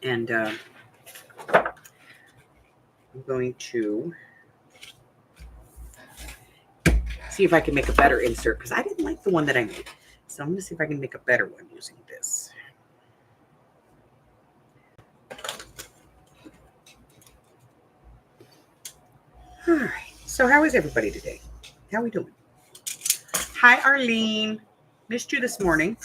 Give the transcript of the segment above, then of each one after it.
And I'm going to see if I can make a better insert because I didn't like the one that I made. So I'm going to see if I can make a better one using this. All right. So how is everybody today? How are we doing? Hi, Arlene. Missed you this morning.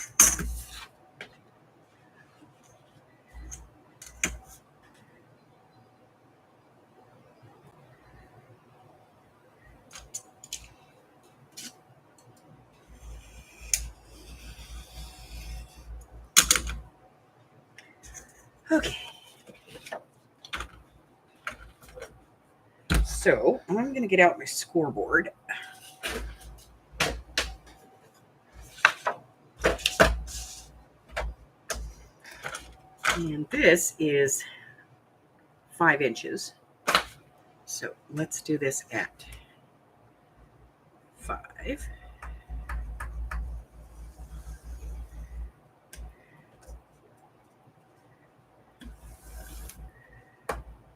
Okay. So I'm going to get out my scoreboard. And this is 5 inches. So let's do this at 5.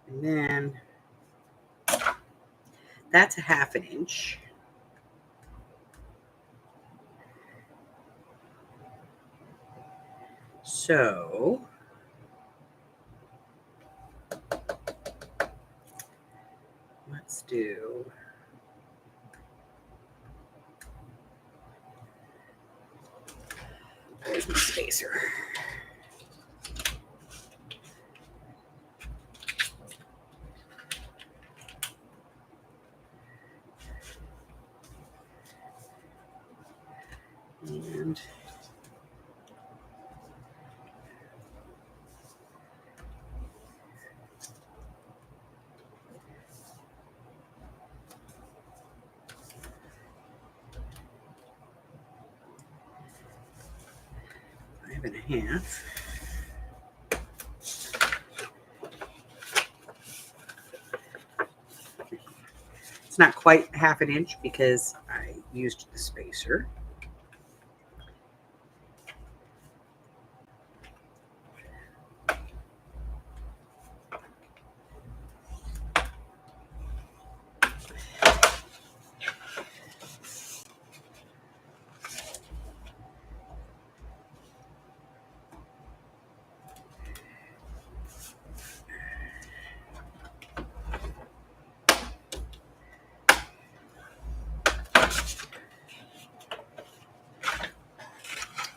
And then that's a 1/2 inch. So let's do where's my spacer? And five and a half. It's not quite 1/2 inch because I used the spacer.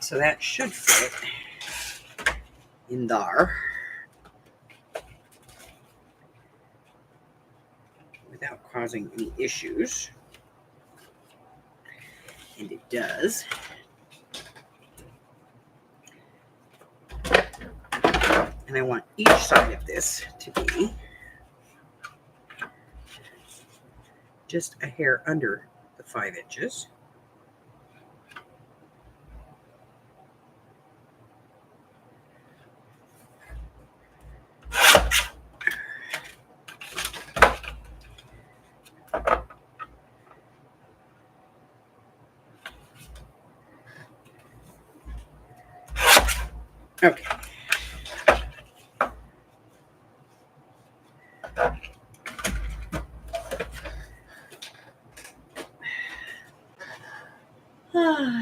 So that should fit in there without causing any issues. And it does. And I want each side of this to be just a hair under the 5 inches. Okay.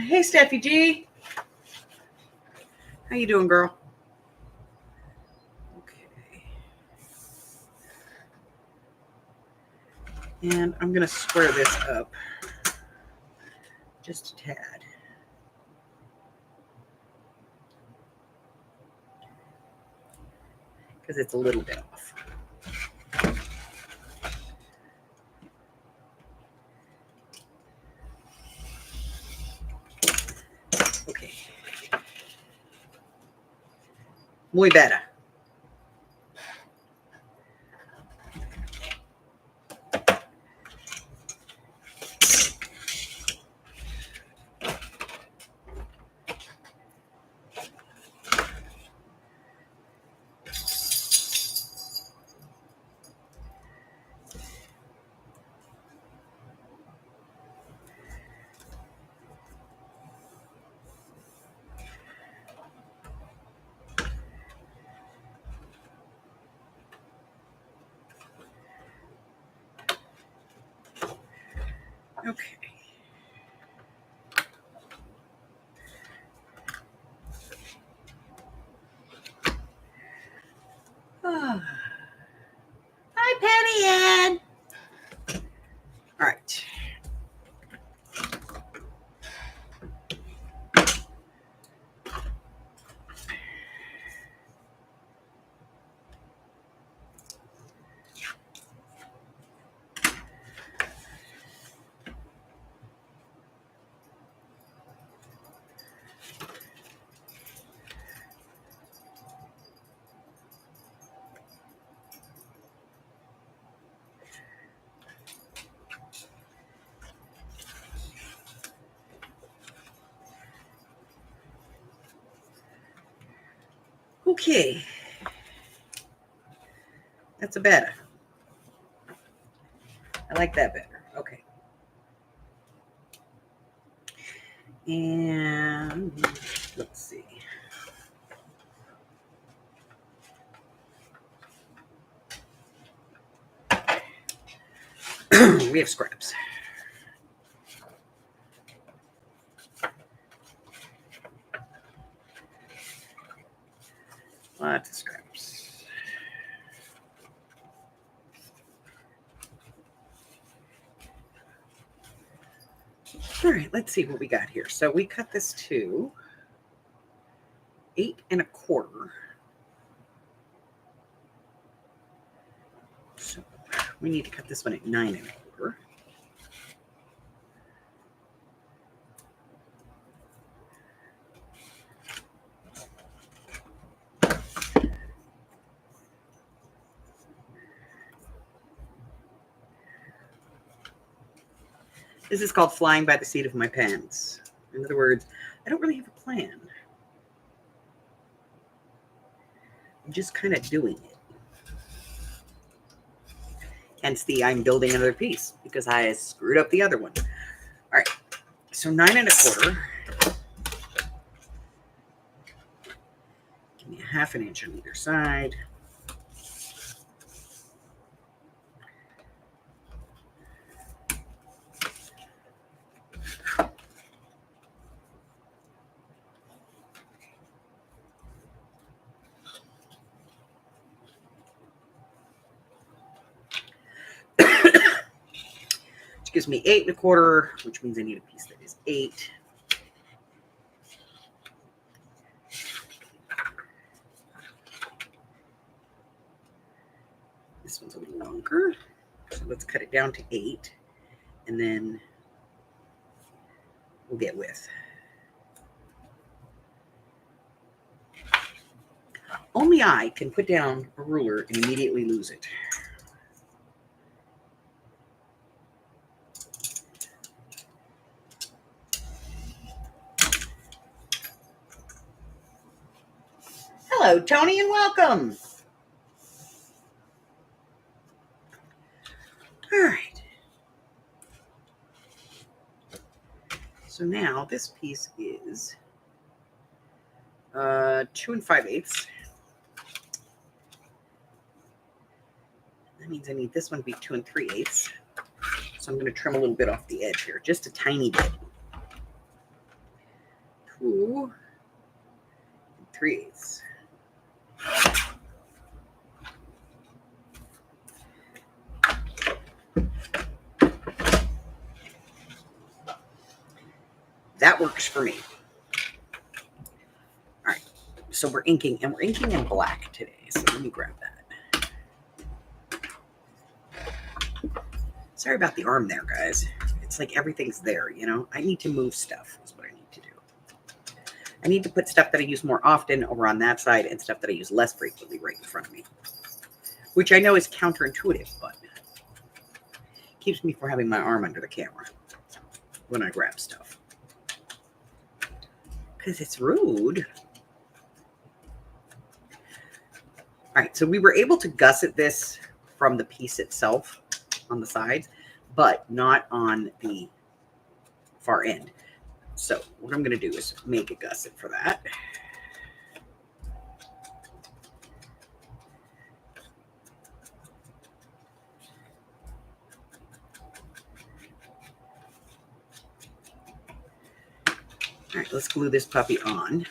Hey, Steffi G. How you doing, girl? Okay. And I'm going to square this up just a tad. Because it's a little bit off. Okay. Muy better. Okay. Ah. Hi, Penny Ann. All right. Okay. That's a better. I like that better. Okay. And let's see. We have scraps. Lots of scraps. All right, let's see what we got here. So we cut this to 8 1/4. So we need to cut this one at 9 1/4. This is called flying by the seat of my pants. In other words, I don't really have a plan. I'm just kind of doing it. Hence the I'm building another piece because I screwed up the other one. All right, so 9 1/4. Give me a 1/2 inch on either side. Which gives me 8 1/4, which means I need a piece that is 8. This one's a little longer, so let's cut it down to 8, and then we'll get width. Only I can put down a ruler and immediately lose it. Hello, Tony, and welcome. All right. So now this piece is 2 5/8. That means I need this one to be 2 3/8. So I'm going to trim a little bit off the edge here, just a tiny bit. 2 3/8. That works for me. All right. So we're inking, and we're inking in black today. So let me grab that. Sorry about the arm there, guys. It's like everything's there, you know? I need to move stuff is what I need to do. I need to put stuff that I use more often over on that side and stuff that I use less frequently right in front of me. Which I know is counterintuitive, but keeps me from having my arm under the camera when I grab stuff. Because it's rude. All right, so we were able to gusset this from the piece itself on the sides, but not on the far end. So what I'm going to do is make a gusset for that. All right, let's glue this puppy on.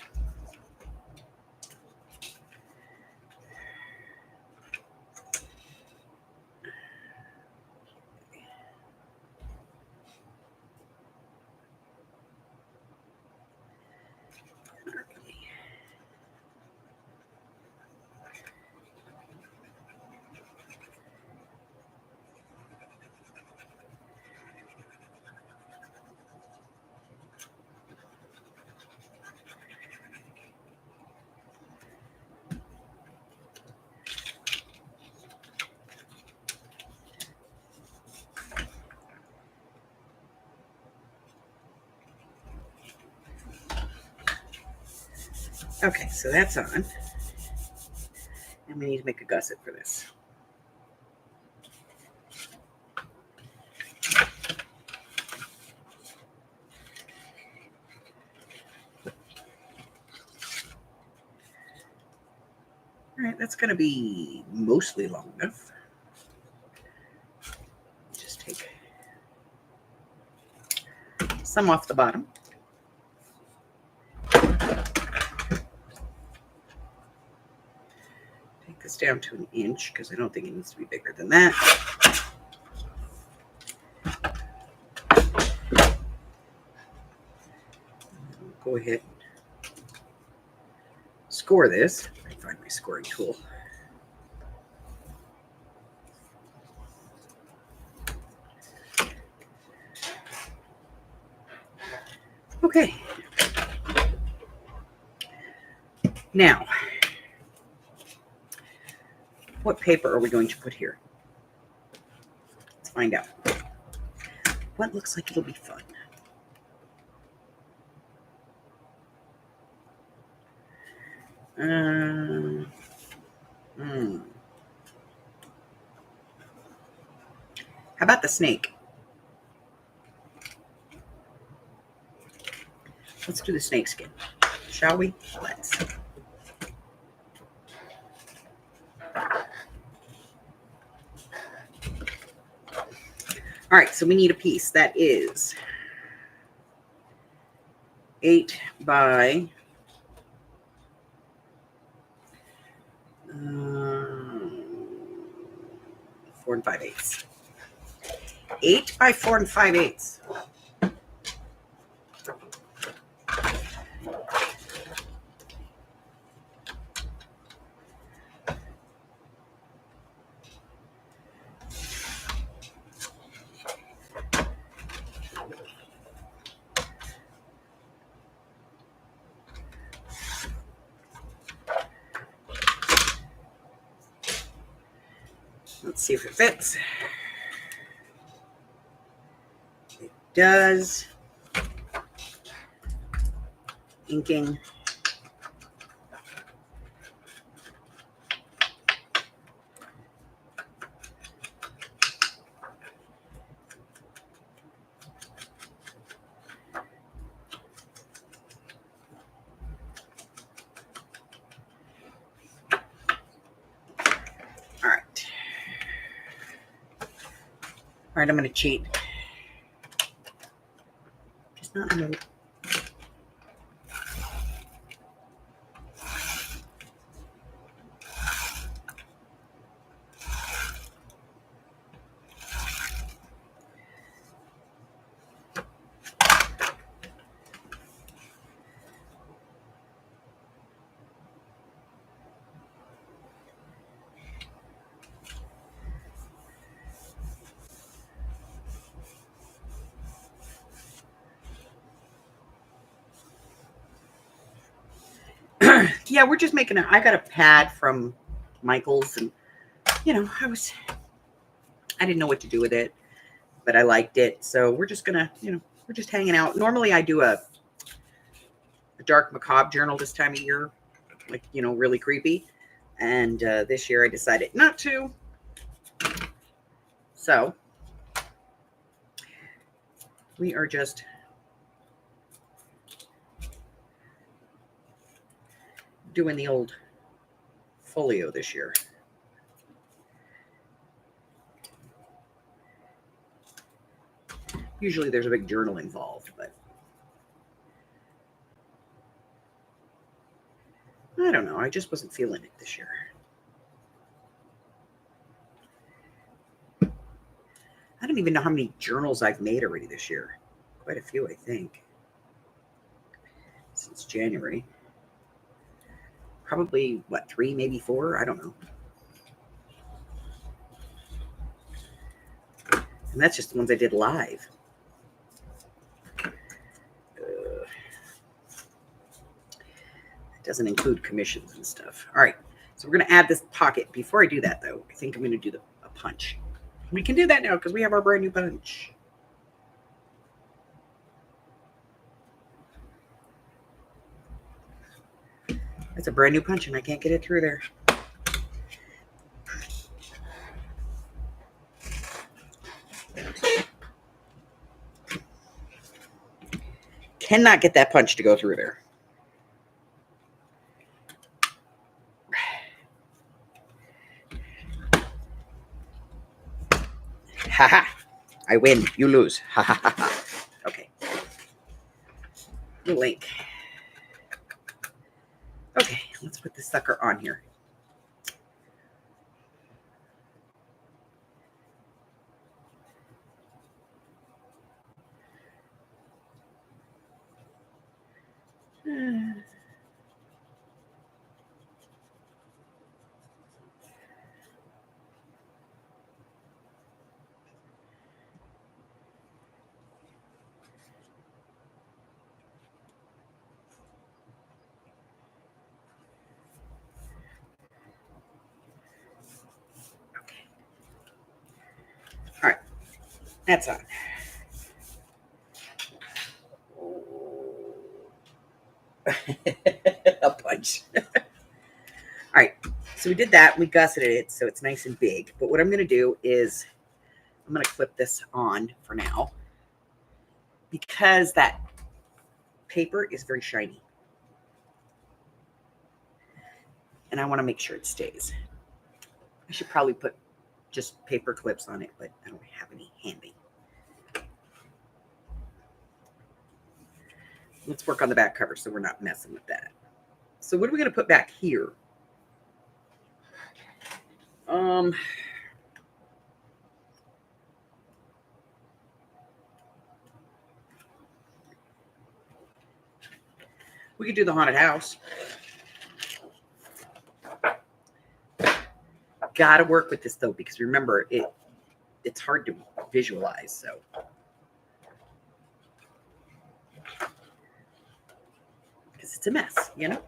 Okay, so that's on. And we need to make a gusset for this. All right, that's going to be mostly long enough. Just take some off the bottom. Take this down to 1 inch because I don't think it needs to be bigger than that. Go ahead and score this. I can find my scoring tool. Okay. Now, what paper are we going to put here? Let's find out. What looks like it'll be fun? How about the snake? Let's do the snake skin, shall we? Let's. All right, so we need a piece that is 8 by 4 5/8. 8 by 4 5/8. Let's see if it fits. It does. Inking. All right, I'm going to cheat. Just not a yeah, we're just making I got a pad from Michael's, and I didn't know what to do with it, but I liked it. So we're just gonna, we're just hanging out. Normally I do a dark macabre journal this time of year, like, really creepy. And this year I decided not to. So we are just doing the old Folio this year. Usually there's a big journal involved, but I don't know. I just wasn't feeling it this year. I don't even know how many journals I've made already this year. Quite a few, I think. Since January. Probably, what, 3, maybe 4? I don't know. And that's just the ones I did live. It doesn't include commissions and stuff. All right. So we're going to add this pocket. Before I do that, though, I think I'm going to do a punch. We can do that now because we have our brand new punch. That's a brand new punch, and I can't get it through there. Cannot get that punch to go through there. Haha. I win. You lose. Ha ha ha ha. Okay. The link. Okay, let's put this sucker on here. All right, that's on. A punch. All right, so we did that. We gusseted it so it's nice and big. But what I'm going to do is I'm going to clip this on for now because that paper is very shiny. And I want to make sure it stays. I should probably put just paper clips on it, but I don't have any handy. Let's work on the back cover so we're not messing with that. So what are we going to put back here? We could do the haunted house. Got to work with this though, because remember it's hard to visualize. So because it's a mess, you know.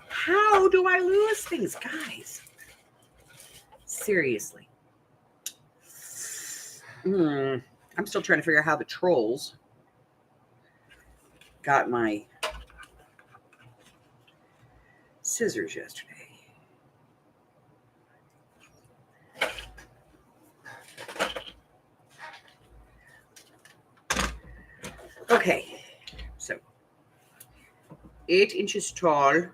How do I lose things, guys? Seriously. I'm still trying to figure out how the trolls got my scissors yesterday. Okay, so 8 inches tall.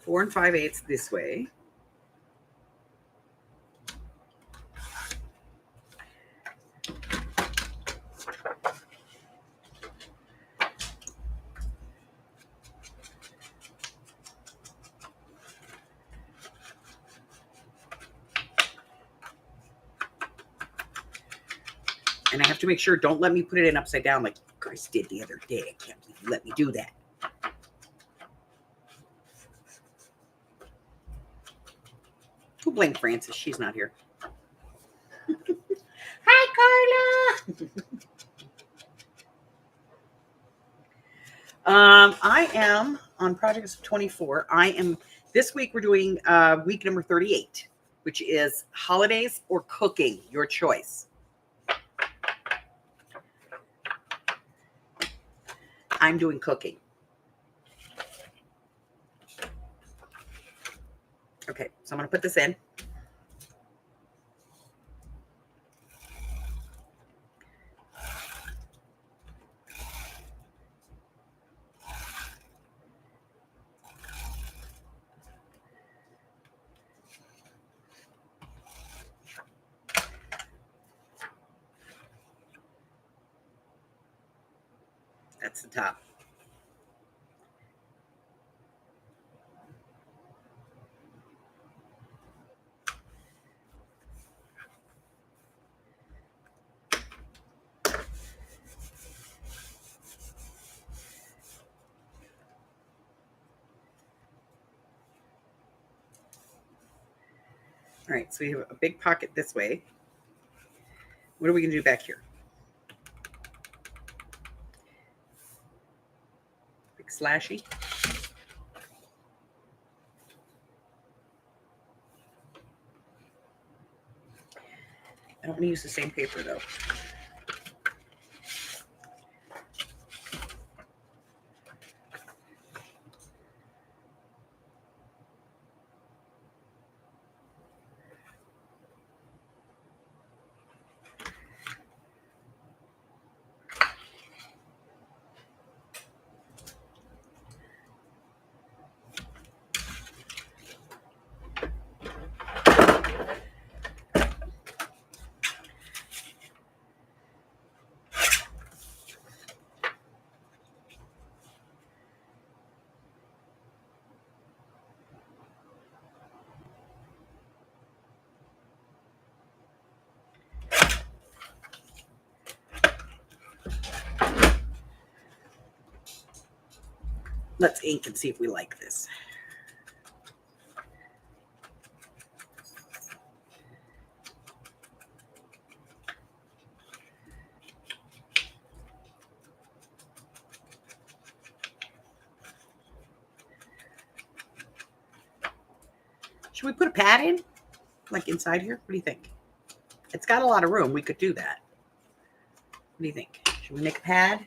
Four and 5/8 this way. And I have to make sure, don't let me put it in upside down like Chris did the other day. I can't believe you let me do that. Who blamed Frances? She's not here. Hi, Carla. I am on Projects 24. This week we're doing week number 38, which is holidays or cooking, your choice. I'm doing cooking. Okay, so I'm going to put this in. That's the top. All right, so we have a big pocket this way. What are we going to do back here? Big slashy. I don't want to use the same paper though. Let's ink and see if we like this. Should we put a pad in? Like inside here? What do you think? It's got a lot of room. We could do that. What do you think? Should we make a pad?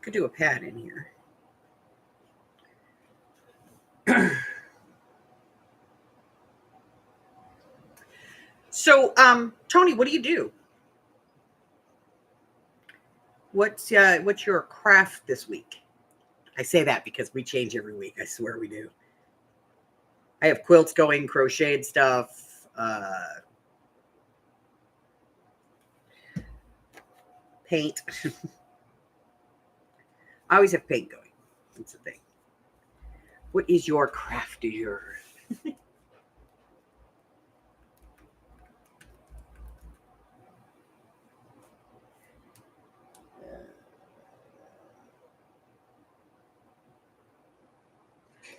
Could do a pad in here. So, Tony, what do you do? What's your craft this week? I say that because we change every week. I swear we do. I have quilts going, crocheted stuff, paint. I always have paint going. That's the thing. What is your craft du jour?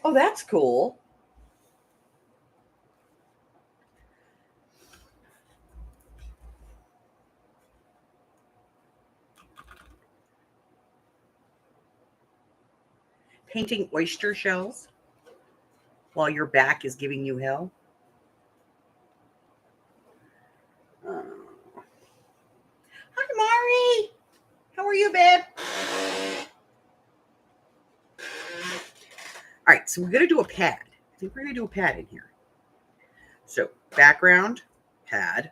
Oh, that's cool. Painting oyster shells while your back is giving you hell. Hi, Mari. How are you, babe? All right, so we're going to do a pad. I think we're going to do a pad in here. So, background, pad.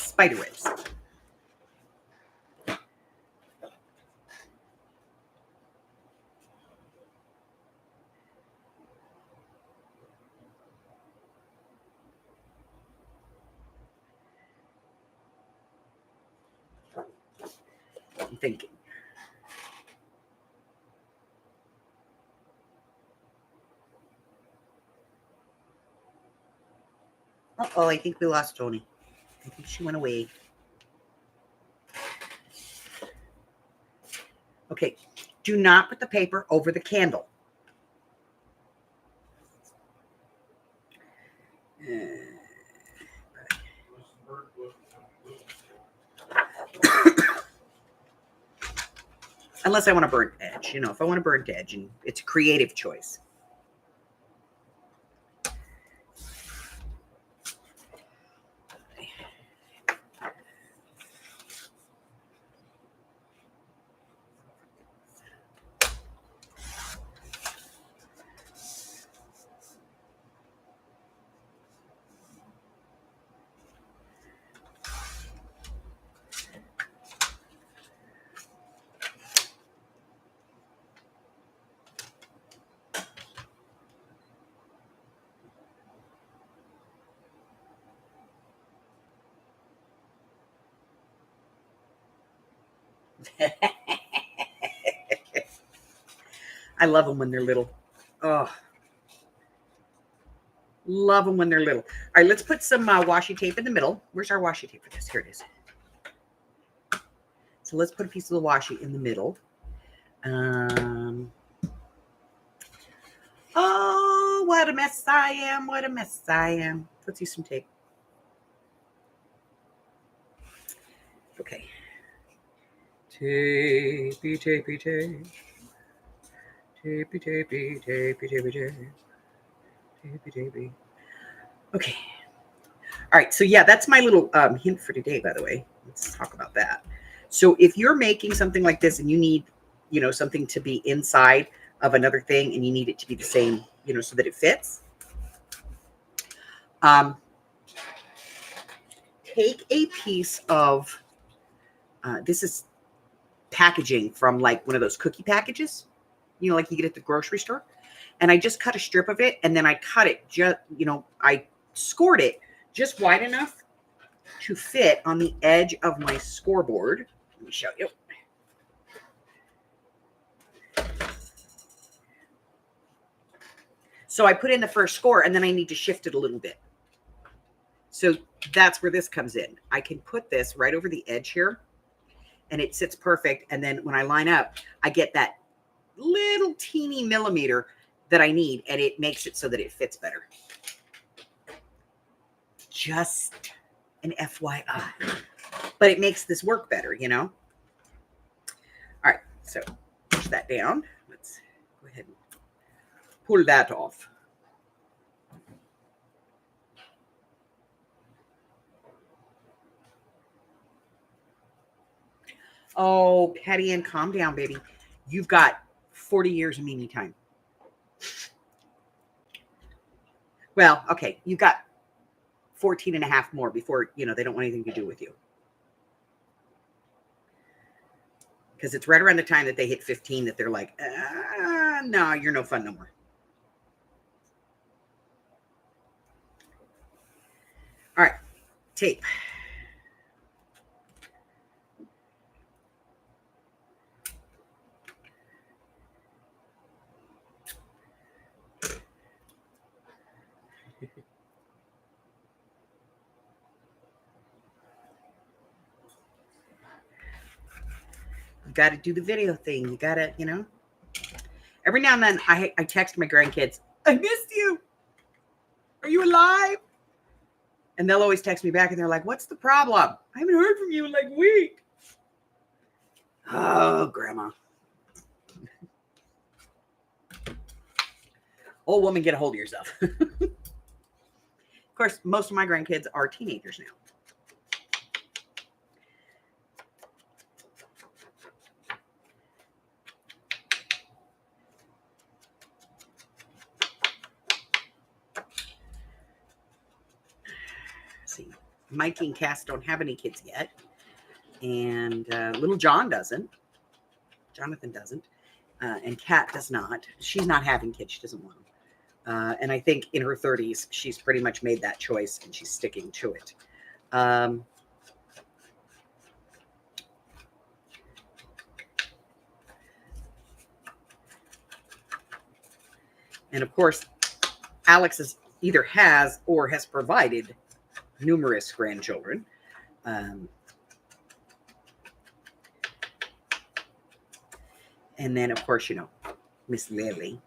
Spider webs. I'm thinking. Uh-oh, I think we lost Tony. I think she went away. Okay, do not put the paper over the candle. Unless I want to burn Ed. much, if I want a burnt edge, and it's a creative choice. I love them when they're little. Oh, love them when they're little. All right, let's put some washi tape in the middle. Where's our washi tape for this? Here it is. So let's put a piece of the washi in the middle. Oh, what a mess I am. What a mess I am. Let's use some tape. Okay. Tapey, tapey, tape. Tapey, tapey, tapey, tapey, tape. Tapey, tapey. Okay. All right. So yeah, that's my little hint for today, by the way. Let's talk about that. So if you're making something like this and you need, something to be inside of another thing and you need it to be the same, so that it fits, take a piece of, this is packaging from like one of those cookie packages, like you get at the grocery store. And I just cut a strip of it, and then I cut it I scored it just wide enough to fit on the edge of my scoreboard. Let me show you. So I put in the first score, and then I need to shift it a little bit. So that's where this comes in. I can put this right over the edge here, and it sits perfect. And then when I line up, I get that little teeny millimeter that I need, and it makes it so that it fits better. Just an FYI. But it makes this work better, All right, so push that down. Let's go ahead and pull that off. Oh, Patty Ann, calm down, baby. You've got 40 years of Mimi time. Well, okay, you've got 14 and a half more before, they don't want anything to do with you. Because it's right around the time that they hit 15 that they're like, no, you're no fun no more. All right, tape. You got to do the video thing. You got to, Every now and then I text my grandkids, I missed you. Are you alive? And they'll always text me back and they're like, what's the problem? I haven't heard from you in like a week. Oh, Grandma. Old woman, get a hold of yourself. Of course, most of my grandkids are teenagers now. See, Mikey and Cass don't have any kids yet. And little John doesn't. Jonathan doesn't. And Kat does not. She's not having kids. She doesn't want them. And I think in her 30s, she's pretty much made that choice and she's sticking to it. And of course, Alex either has or has provided numerous grandchildren. And then, of course, Miss Lily.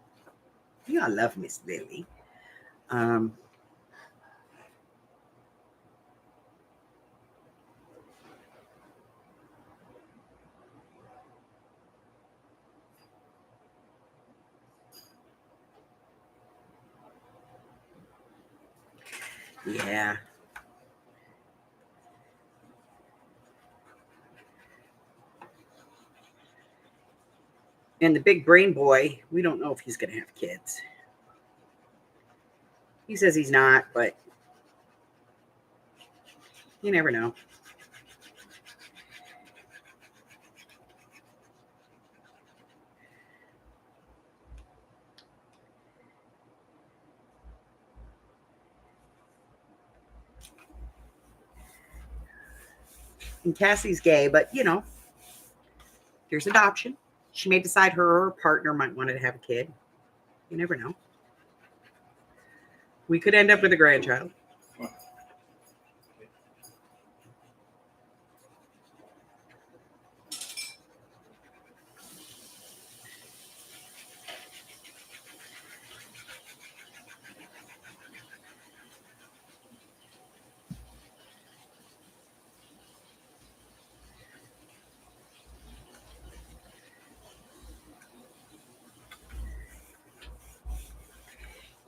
I love Miss Lily. Yeah. And the big brain boy, we don't know if he's going to have kids. He says he's not, but you never know. And Cassie's gay, but there's adoption. She may decide her or her partner might want to have a kid. You never know. We could end up with a grandchild.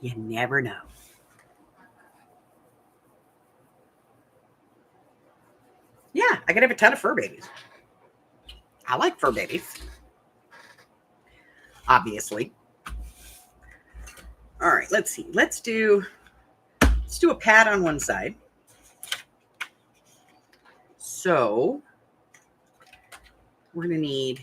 You never know. Yeah, I could have a ton of fur babies. I like fur babies. Obviously. All right, let's see. Let's do a pad on one side. So we're gonna need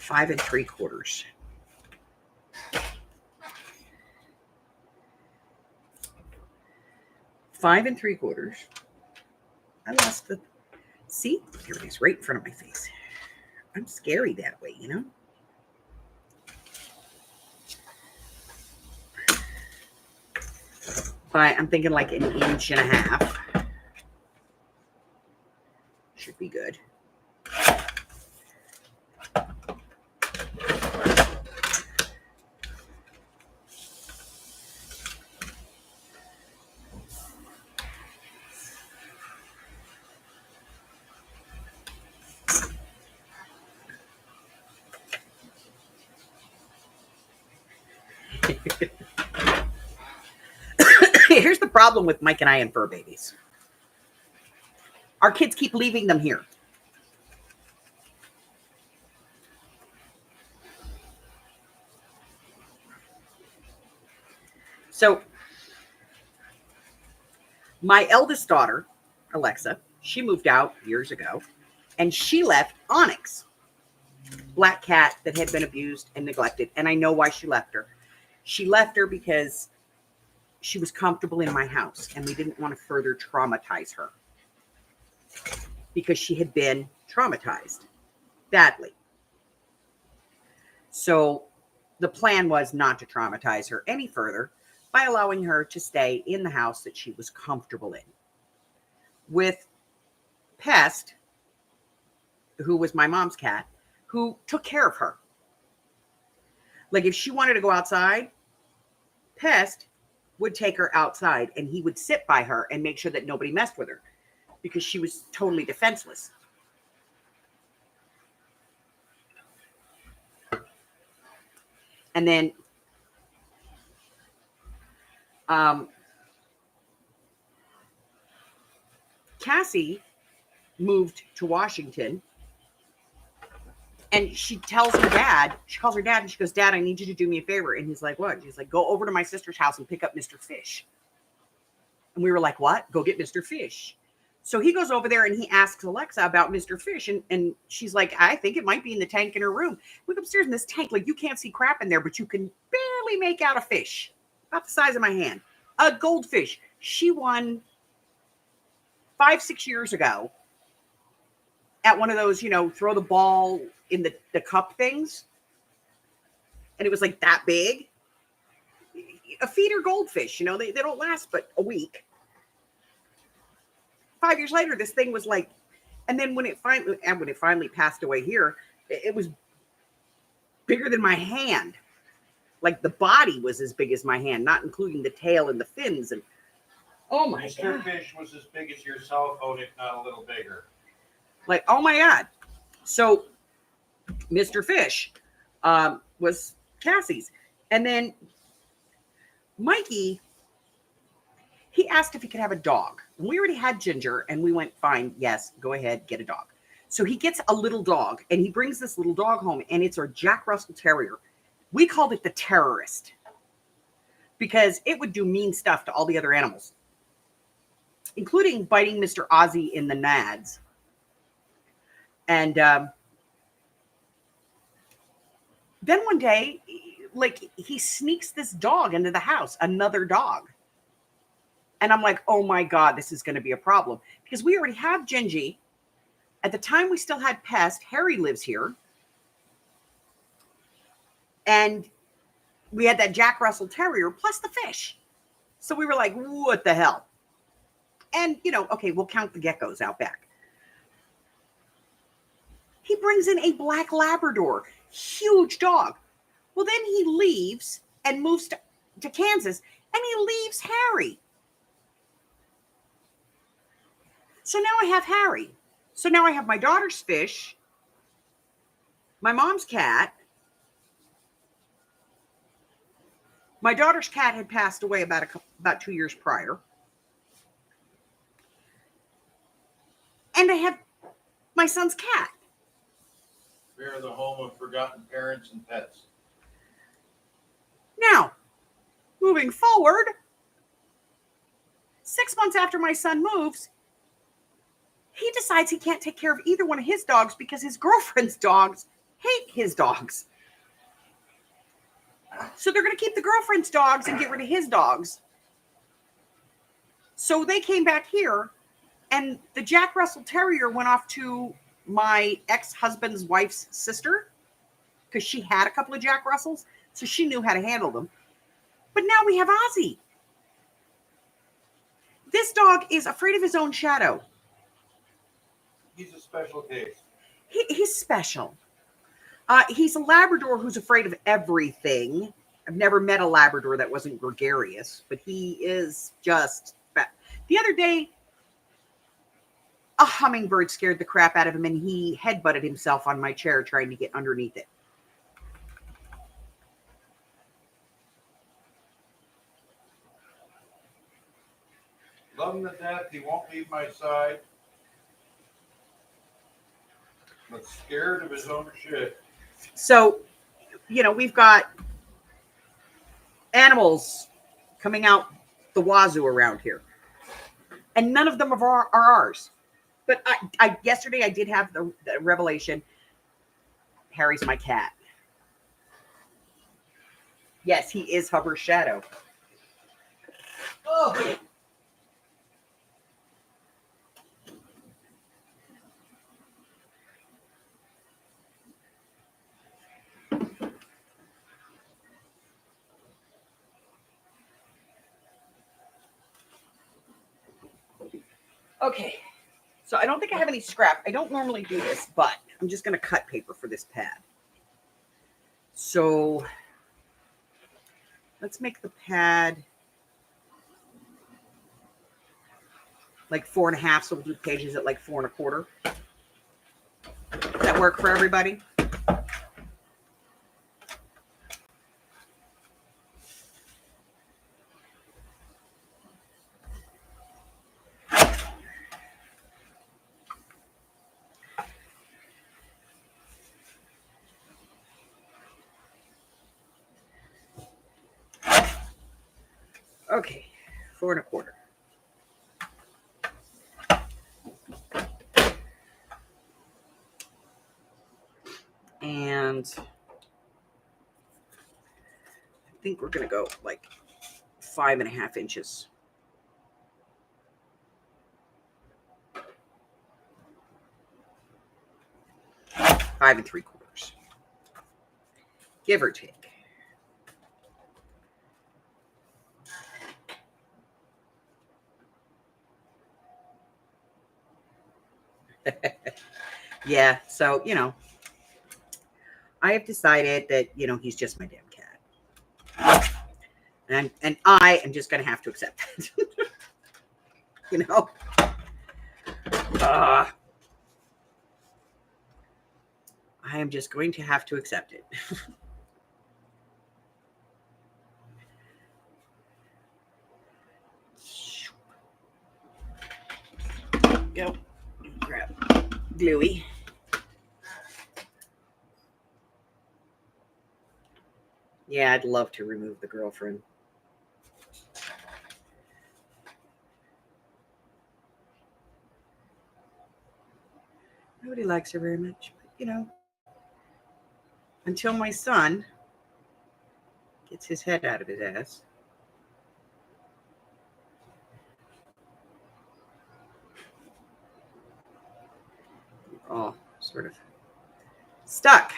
5 3/4. 5 3/4. I lost the. See, here it is, right in front of my face. I'm scary that way, But I'm thinking like 1.5 inches. Should be good. Here's the problem with Mike and I and fur babies. Our kids keep leaving them here. So my eldest daughter, Alexa, she moved out years ago, and she left Onyx, black cat that had been abused and neglected. And I know why she left her. She left her because she was comfortable in my house, and we didn't want to further traumatize her because she had been traumatized badly. So the plan was not to traumatize her any further by allowing her to stay in the house that she was comfortable in. With Pest, who was my mom's cat, who took care of her. Like if she wanted to go outside, Pest would take her outside and he would sit by her and make sure that nobody messed with her because she was totally defenseless. And then Cassie moved to Washington, and she tells her dad, she calls her dad and she goes, "Dad, I need you to do me a favor." And he's like, "What?" She's like, "Go over to my sister's house and pick up Mr. Fish." And we were like, "What? Go get Mr. Fish." So he goes over there and he asks Alexa about Mr. Fish. And she's like, "I think it might be in the tank in her room." We go upstairs in this tank, like you can't see crap in there, but you can barely make out a fish about the size of my hand. A goldfish. She won 5-6 years ago at one of those, throw the ball in the cup things. And it was like that big. A feeder goldfish, they don't last but a week. 5 years later, this thing was like, and then when it finally passed away here, it was bigger than my hand. Like the body was as big as my hand, not including the tail and the fins. And Oh my Mr. God. Fish was as big as your cell phone, if not a little bigger. Like, oh my God. So Mr. Fish was Cassie's. And then Mikey, he asked if he could have a dog. We already had Ginger, and we went, fine, yes, go ahead, get a dog. So he gets a little dog, and he brings this little dog home, and it's our Jack Russell Terrier. We called it the terrorist because it would do mean stuff to all the other animals, including biting Mr. Ozzy in the nads. And then one day, like, he sneaks this dog into the house, another dog. And I'm like, oh my God, this is going to be a problem because we already have Gingy. At the time, we still had Pest. Harry lives here. And we had that Jack Russell Terrier plus the fish. So we were like, what the hell? And, okay, we'll count the geckos out back. He brings in a black Labrador, huge dog. Well, then he leaves and moves to Kansas, and he leaves Harry. So now I have Harry. So now I have my daughter's fish, my mom's cat. My daughter's cat had passed away about 2 years prior. And I have my son's cat. We are the home of forgotten parents and pets. Now, moving forward, 6 months after my son moves, he decides he can't take care of either one of his dogs because his girlfriend's dogs hate his dogs. So they're going to keep the girlfriend's dogs and get rid of his dogs. So they came back here, and the Jack Russell Terrier went off to my ex-husband's wife's sister because she had a couple of Jack Russells, so she knew how to handle them. But now we have Ozzy. This dog is afraid of his own shadow. He's a special case. He's special. He's a Labrador who's afraid of everything. I've never met a Labrador that wasn't gregarious, but he is just fat. The other day, a hummingbird scared the crap out of him, and he headbutted himself on my chair trying to get underneath it. Love him to death. He won't leave my side. But scared of his own shit. So, we've got animals coming out the wazoo around here, and none of them are ours. But yesterday I did have the revelation. Harry's my cat. Yes, he is Hubbard's shadow. Oh. Okay, so I don't think I have any scrap. I don't normally do this, but I'm just going to cut paper for this pad. So let's make the pad like 4.5, so we'll do pages at like 4.25. Does that work for everybody? Okay, 4.25. And I think we're going to go like 5.5 inches. Five and 3/4, give or take. Yeah, so I have decided that he's just my damn cat, and I am just going to have to accept it. you know? I am just going to have to accept it. Go. Grab Gluey. Yeah, I'd love to remove the girlfriend. Nobody likes her very much, but you know, until my son gets his head out of his ass. We're all sort of stuck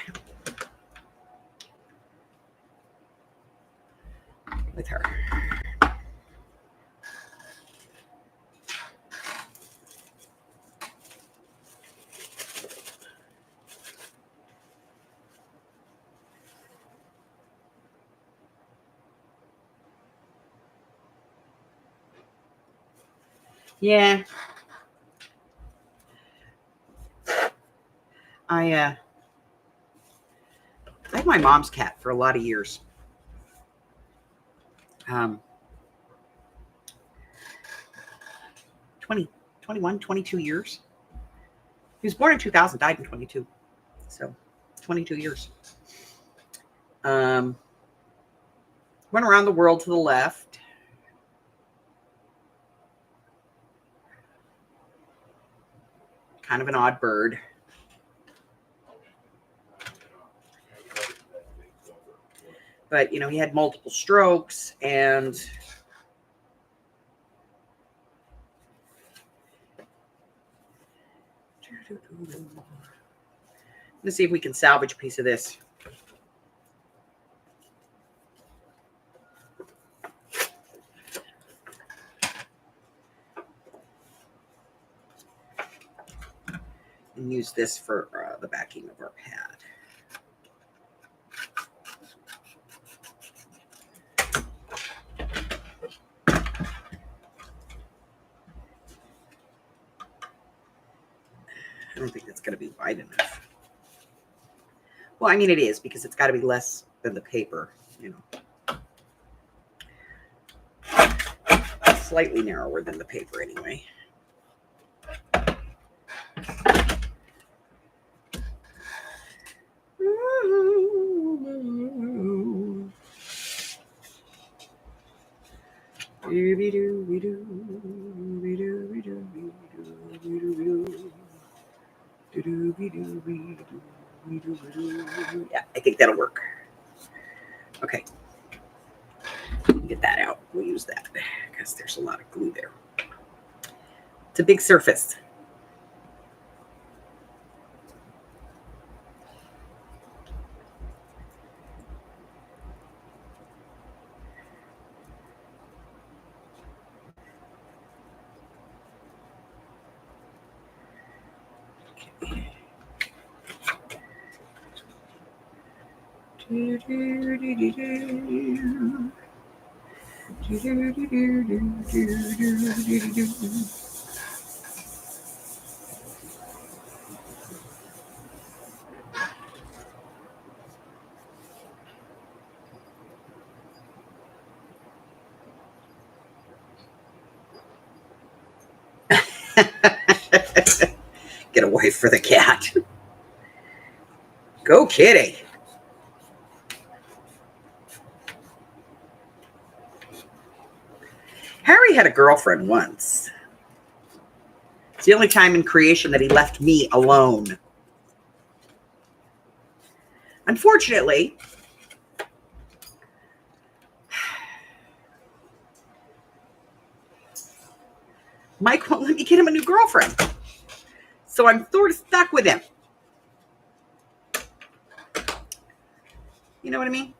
with her. Yeah. I had my mom's cat for a lot of years. 20, 21, 22 years. He was born in 2000, died in 22. So 22 years. Went around the world to the left. Kind of an odd bird. But, you know, he had multiple strokes and let's see if we can salvage a piece of this. And use this for the backing of our pad. I don't think that's going to be wide enough. Well, I mean, it is because it's got to be less than the paper, you know. Slightly narrower than the paper anyway. Yeah, I think that'll work. Okay. Get that out. We'll use that because there's a lot of glue there. It's a big surface. Get a wife for the cat. Go kitty. Harry had a girlfriend once. It's the only time in creation that he left me alone. Unfortunately, Mike won't let me get him a new girlfriend. So I'm sort of stuck with him. You know what I mean?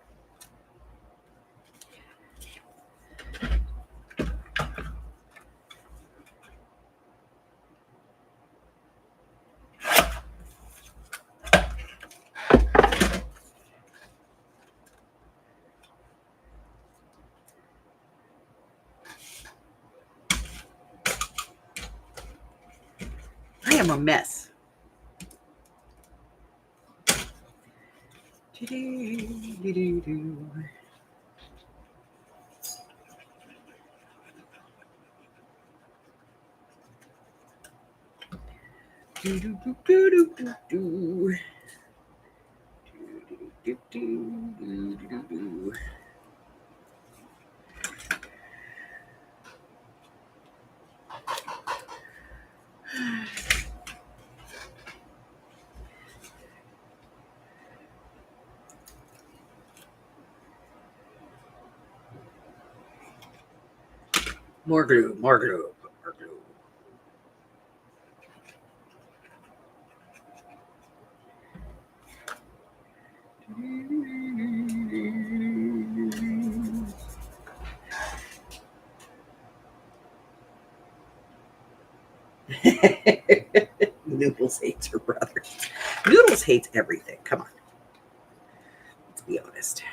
I'm a mess. More glue, more glue, more glue. Noodles hates her brother. Noodles hates everything. Come on. Let's be honest.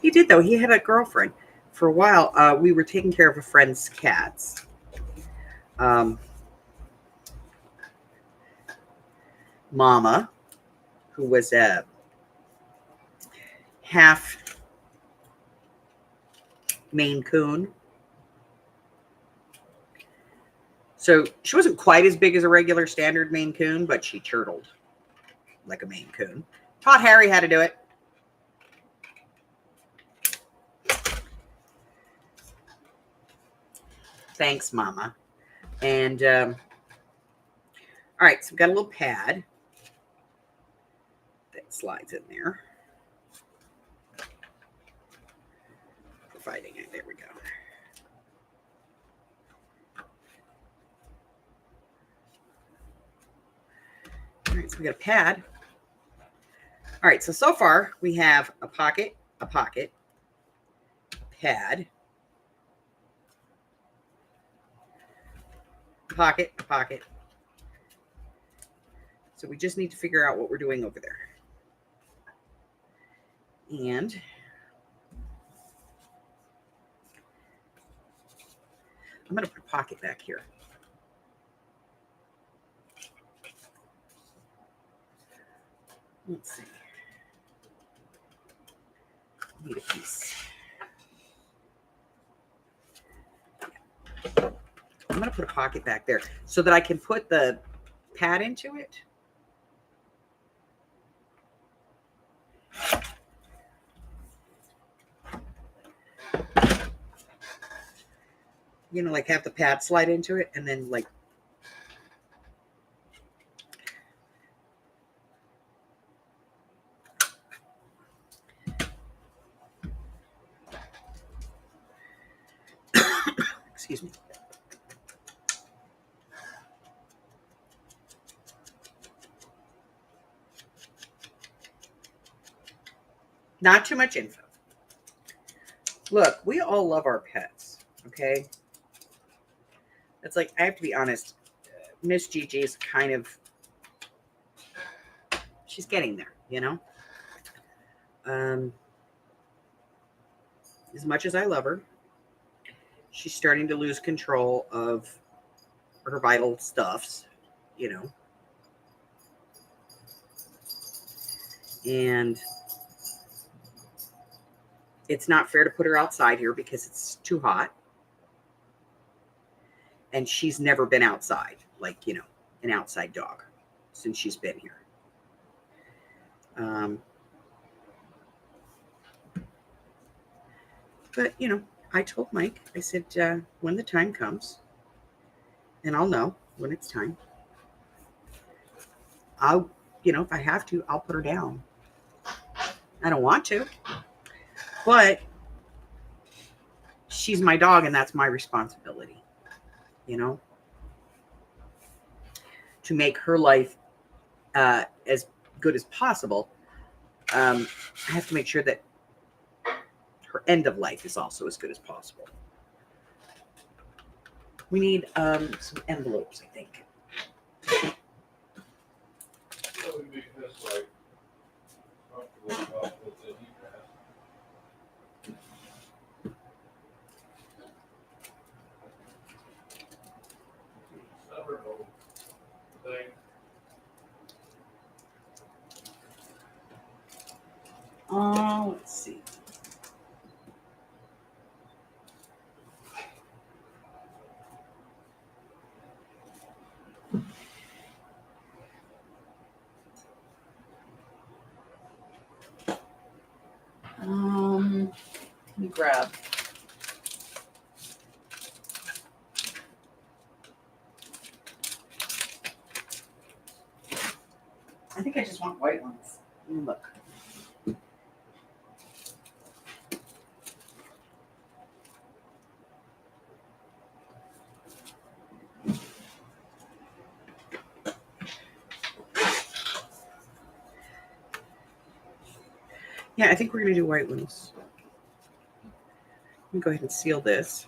He did, though. He had a girlfriend. For a while, we were taking care of a friend's cats. Mama, who was a half Maine Coon. So she wasn't quite as big as a regular standard Maine Coon, but she chortled like a Maine Coon. Taught Harry how to do it. Thanks, Mama. And, all right, so we've got a little pad that slides in there. Providing it. There we go. All right, so we got a pad. All right, so far we have a pocket, pad, pocket, a pocket. So we just need to figure out what we're doing over there. And I'm going to put a pocket back here. Let's see. Need a piece. I'm going to put a pocket back there so that I can put the pad into it. You know, like have the pad slide into it and then like excuse me. Not too much info. Look, we all love our pets, okay? It's like, I have to be honest, Miss Gigi is kind of, she's getting there, you know? As much as I love her, she's starting to lose control of her vital stuffs, you know? And it's not fair to put her outside here because it's too hot. And she's never been outside, like, you know, an outside dog since she's been here. But, you know, I told Mike, I said, when the time comes, and I'll know when it's time, I'll, you know, if I have to, I'll put her down. I don't want to, but she's my dog and that's my responsibility, you know, to make her life as good as possible. I have to make sure that her end of life is also as good as possible. We need some envelopes, I think. So we make this like comfortable enough with the heat mask. Summer home thing. Let's see. Let me grab. I think I just want white ones. Let me look. Yeah, I think we're going to do white ones. Let me go ahead and seal this.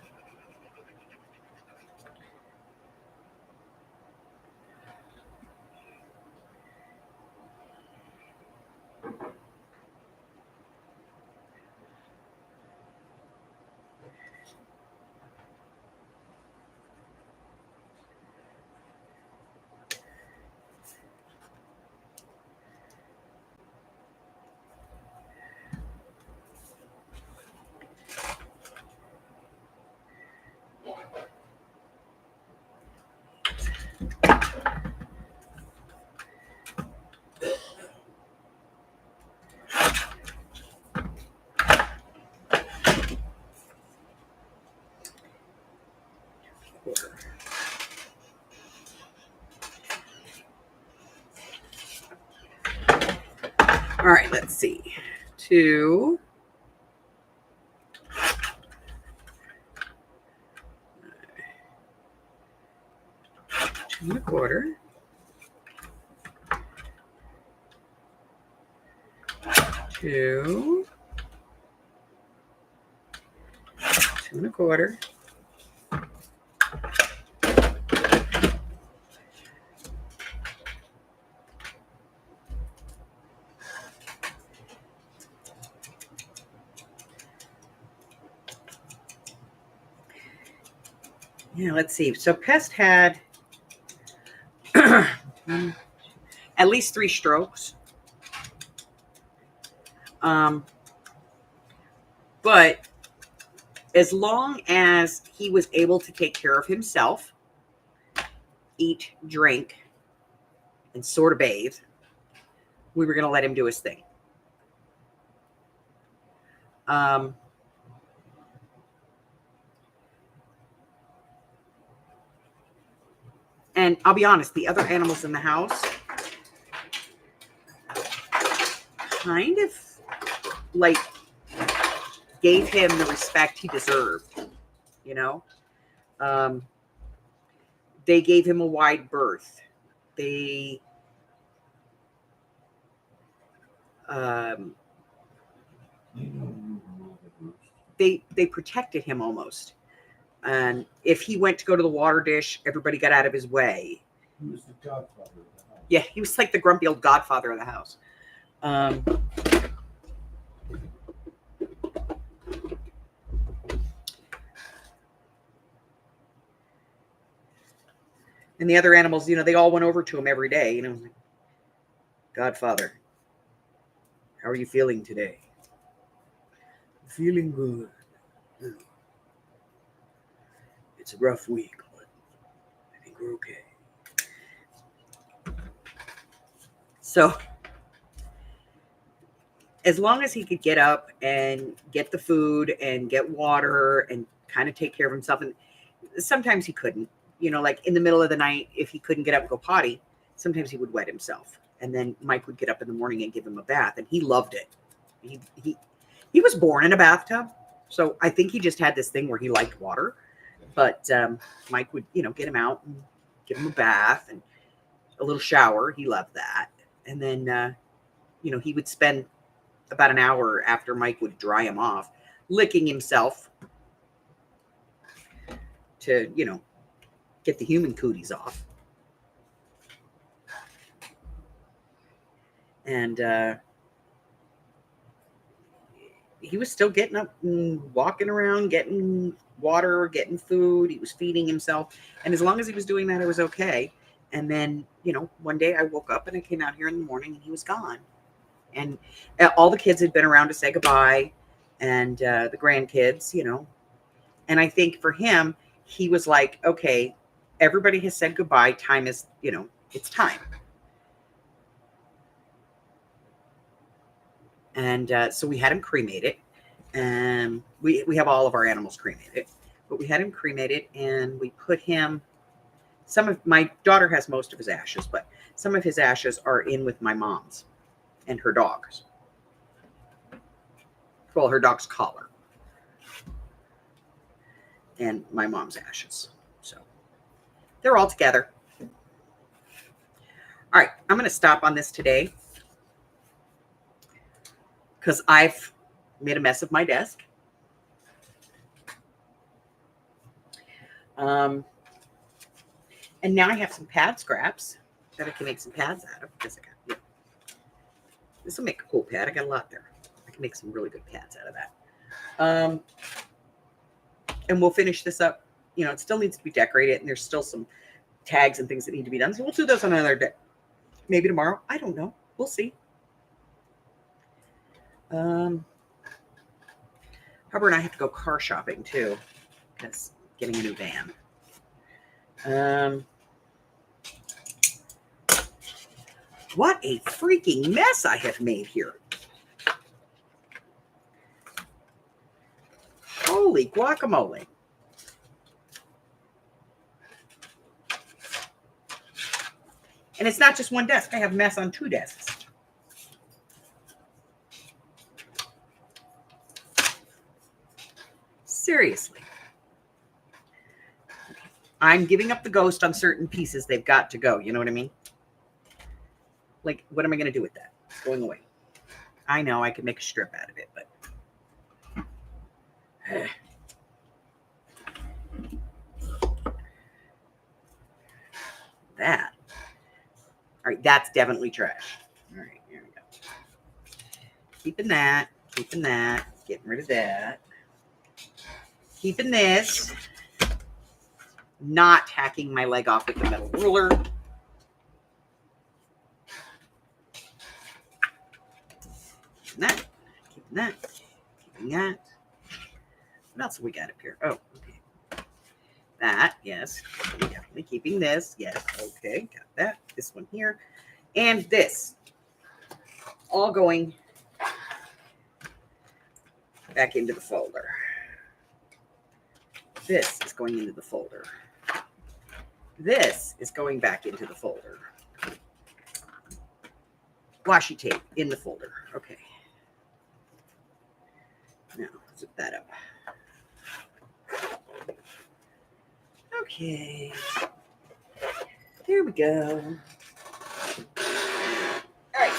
All right, let's see. 2. 2 1/4. 2. 2 1/4. Yeah, let's see. So Pest had at least 3 strokes. But as long as he was able to take care of himself, eat, drink, and sort of bathe, we were going to let him do his thing. And I'll be honest, the other animals in the house kind of like gave him the respect he deserved, you know? They gave him a wide berth. They they protected him almost. And if he went to go to the water dish, everybody got out of his way. He was the godfather of the house. Yeah, he was like the grumpy old godfather of the house. And the other animals, they all went over to him every day, like, Godfather, how are you feeling today? Feeling good. It's a rough week, but I think we're okay. So, as long as he could get up and get the food and get water and kind of take care of himself, and sometimes he couldn't, like in the middle of the night, if he couldn't get up and go potty, sometimes he would wet himself. And then Mike would get up in the morning and give him a bath, and he loved it. He was born in a bathtub, so I think he just had this thing where he liked water. But Mike would, get him out and give him a bath and a little shower. He loved that. And then, he would spend about an hour after Mike would dry him off, licking himself to, get the human cooties off. And he was still getting up and walking around, getting water, getting food. He was feeding himself. And as long as he was doing that, it was okay. And then, one day I woke up and I came out here in the morning and he was gone. And all the kids had been around to say goodbye, and the grandkids, And I think for him, he was like, okay, everybody has said goodbye. Time is, it's time. And so we had him cremated. And we have all of our animals cremated. But we had him cremated, and we put him, my daughter has most of his ashes, but some of his ashes are in with my mom's and her dog's. Well, her dog's collar. And my mom's ashes. So they're all together. All right, I'm going to stop on this today because I've made a mess of my desk. And now I have some pad scraps that I can make some pads out of. This will make a cool pad. I got a lot there. I can make some really good pads out of that. And we'll finish this up. It still needs to be decorated, and there's still some tags and things that need to be done. So we'll do those on another day. Maybe tomorrow. I don't know. We'll see. Hubbard and I have to go car shopping too, because getting a new van. What a freaking mess I have made here. Holy guacamole. And it's not just one desk. I have a mess on 2 desks. Seriously. I'm giving up the ghost on certain pieces. They've got to go. You know what I mean? Like, what am I going to do with that? It's going away. I know I could make a strip out of it, but... that. All right, that's definitely trash. All right, here we go. Keeping that, getting rid of that. Keeping this. Not hacking my leg off with the metal ruler. Keeping that, keeping that, keeping that. What else have we got up here? Oh, okay. That, yes. Definitely keeping this. Yes, okay, got that. This one here. And this. All going back into the folder. This is going into the folder. This is going back into the folder. Washi tape in the folder. Okay. Now, zip that up. Okay. There we go. All right.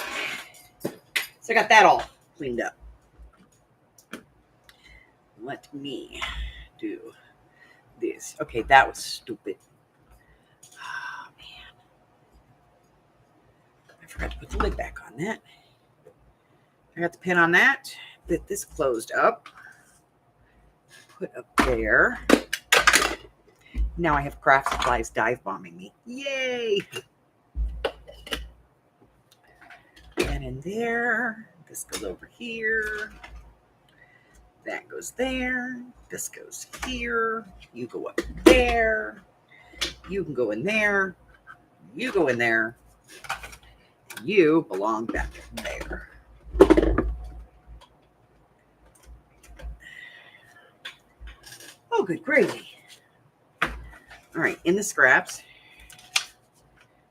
So I got that all cleaned up. Let me do this. Okay, that was stupid. Oh, man. I forgot to put the lid back on that. I got the pin on that. Get this closed up. Put up there. Now I have craft supplies dive bombing me. Yay! And in there. This goes over here. That goes there. This goes here. You go up there. You can go in there. You go in there. You belong back there. Oh, good gravy. All right, in the scraps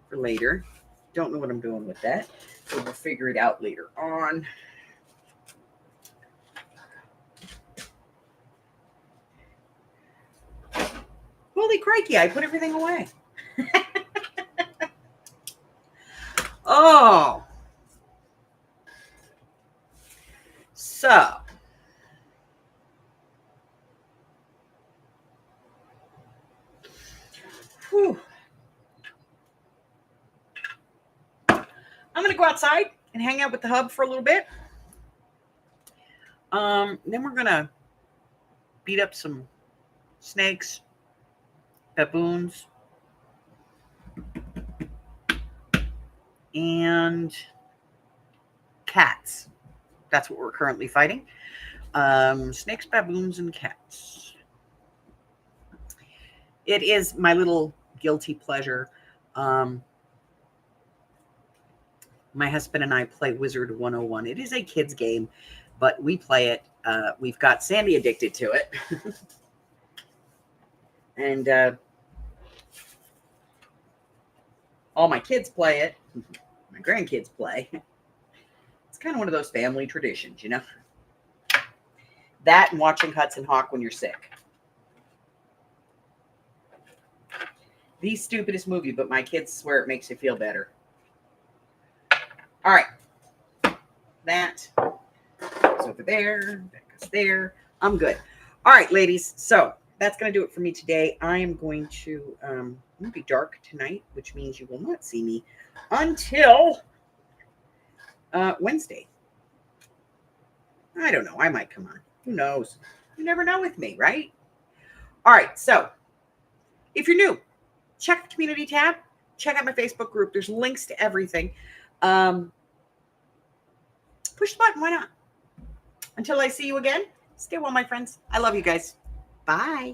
for later. Don't know what I'm doing with that. So we'll figure it out later on. Holy crikey, I put everything away. Oh. So. Whew. I'm going to go outside and hang out with the hub for a little bit. Then we're gonna beat up some snakes, baboons, and cats. That's what we're currently fighting. Snakes, baboons, and cats. It is my little guilty pleasure. My husband and I play Wizard 101. It is a kid's game, but we play it. We've got Sandy addicted to it. And all my kids play it. My grandkids play. It's kind of one of those family traditions, you know? That and watching Hudson Hawk when you're sick. The stupidest movie, but my kids swear it makes you feel better. All right. That goes over there. That goes there. I'm good. All right, ladies. So that's going to do it for me today. I am going to be dark tonight, which means you will not see me until Wednesday. I don't know. I might come on. Who knows? You never know with me, right? All right. So if you're new, check the community tab. Check out my Facebook group. There's links to everything. Push the button. Why not? Until I see you again, stay well, my friends. I love you guys. Bye.